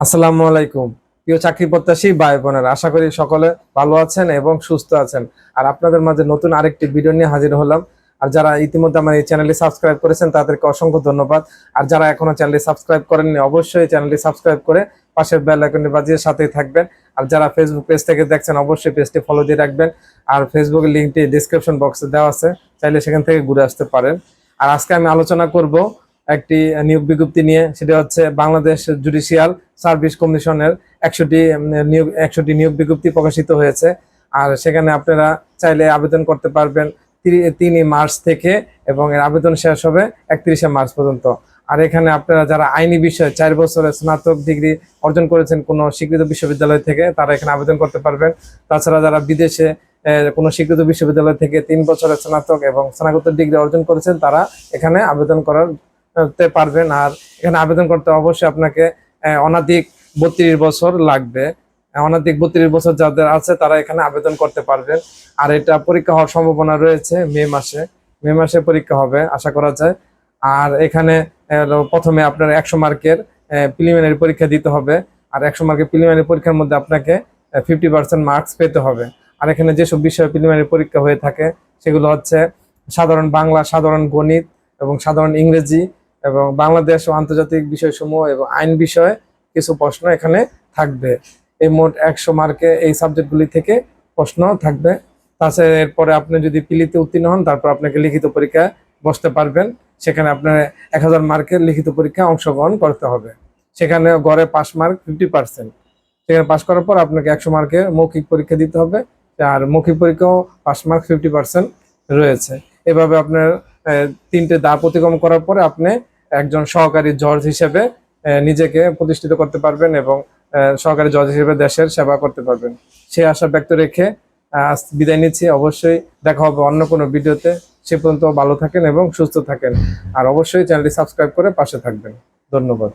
আসসালামু আলাইকুম। প্রিয় চাকরি প্রত্যাশী ভাই বোনেরা, আশা করি সকলে ভালো আছেন এবং সুস্থ আছেন। আর আপনাদের মাঝে নতুন আরেকটি ভিডিও নিয়ে হাজির হলাম। আর যারা ইতিমধ্যে আমার এই চ্যানেলটি সাবস্ক্রাইব করেছেন তাদেরকে অসংখ্য ধন্যবাদ। আর যারা এখনো চ্যানেলটি সাবস্ক্রাইব করেননি অবশ্যই চ্যানেলটি সাবস্ক্রাইব করে পাশের বেল আইকনটি বাজিয়ে সাথেই থাকবেন। আর যারা ফেসবুক পেজ থেকে দেখছেন অবশ্যই পেজটি ফলো দিয়ে রাখবেন। আর ফেসবুকের লিঙ্কটি ডিসক্রিপশন বক্সে দেওয়া আছে, চাইলে সেখান থেকে ঘুরে আসতে পারেন। আর আজকে আমি আলোচনা করব একটি নিয়োগ বিজ্ঞপ্তি নিয়ে, সেটা হচ্ছে বাংলাদেশ জুডিশিয়াল সার্ভিস কমিশনের 100টি নিয়োগ বিজ্ঞপ্তি প্রকাশিত হয়েছে। আর সেখানে আপনারা চাইলে আবেদন করতে পারবেন 3 মার্চ থেকে, এবং এর আবেদন শেষ হবে 31 মার্চ পর্যন্ত। আর এখানে আপনারা যারা আইনি বিষয়ে 4 বছরের স্নাতক ডিগ্রি অর্জন করেছেন কোনো স্বীকৃত বিশ্ববিদ্যালয় থেকে, তারা এখানে আবেদন করতে পারবেন। তাছাড়া যারা বিদেশে কোনো স্বীকৃত বিশ্ববিদ্যালয় থেকে 3 বছরের স্নাতক এবং স্নাতকোত্তর ডিগ্রি অর্জন করেছেন, তারা এখানে আবেদন করতে পারবেন। আর এখানে আবেদন করতে অবশ্যই আপনাকে অনধিক 32 বছর লাগবে। অনধিক 32 বছর যাদের আছে তারা এখানে আবেদন করতে পারবেন। আর এটা পরীক্ষা হওয়ার সম্ভাবনা রয়েছে মে মাসে পরীক্ষা হবে আশা করা যায়। আর এখানে প্রথমে আপনার 100 মার্কের প্রিলিমিনারি পরীক্ষা দিতে হবে। আর 100 মার্কের প্রিলিমিনারি পরীক্ষার মধ্যে আপনাকে 50% মার্কস পেতে হবে। আর এখানে যেসব বিষয়ে প্রিলিমিনারি পরীক্ষা হয়ে থাকে সেগুলো হচ্ছে সাধারণ বাংলা, সাধারণ গণিত এবং সাধারণ ইংরেজি, এবং বাংলাদেশ ও আন্তর্জাতিক বিষয়সমূহ এবং আইন বিষয়ে কিছু প্রশ্ন এখানে থাকবে। এই মোট 100 মার্কে এই সাবজেক্টগুলি থেকে প্রশ্ন থাকবে। তাছাড়া এরপরে আপনি যদি পিলিতে উত্তীর্ণ হন, তারপর আপনাকে লিখিত পরীক্ষায় বসতে পারবেন। সেখানে আপনার 1000 মার্কের লিখিত পরীক্ষায় অংশগ্রহণ করতে হবে। সেখানে গড়ে পাস মার্ক 50%। সেখানে পাস করার পর আপনাকে 100 মার্কের মৌখিক পরীক্ষা দিতে হবে। আর মৌখিক পরীক্ষাও পাস মার্ক 50% রয়েছে। এভাবে আপনার 3টে ধাপ অতিক্রম করার পরে আপনি একজন সহকারী জজ হিসেবে নিজেকে প্রতিষ্ঠিত করতে পারবেন এবং সহকারী জজ হিসেবে দেশের সেবা করতে পারবেন। সেই আশা ব্যক্ত রেখে আজ বিদায় নিচ্ছি। অবশ্যই দেখা হবে অন্য কোনো ভিডিওতে। সে পর্যন্ত ভালো থাকেন এবং সুস্থ থাকেন। আর অবশ্যই চ্যানেলটি সাবস্ক্রাইব করে পাশে থাকবেন। ধন্যবাদ।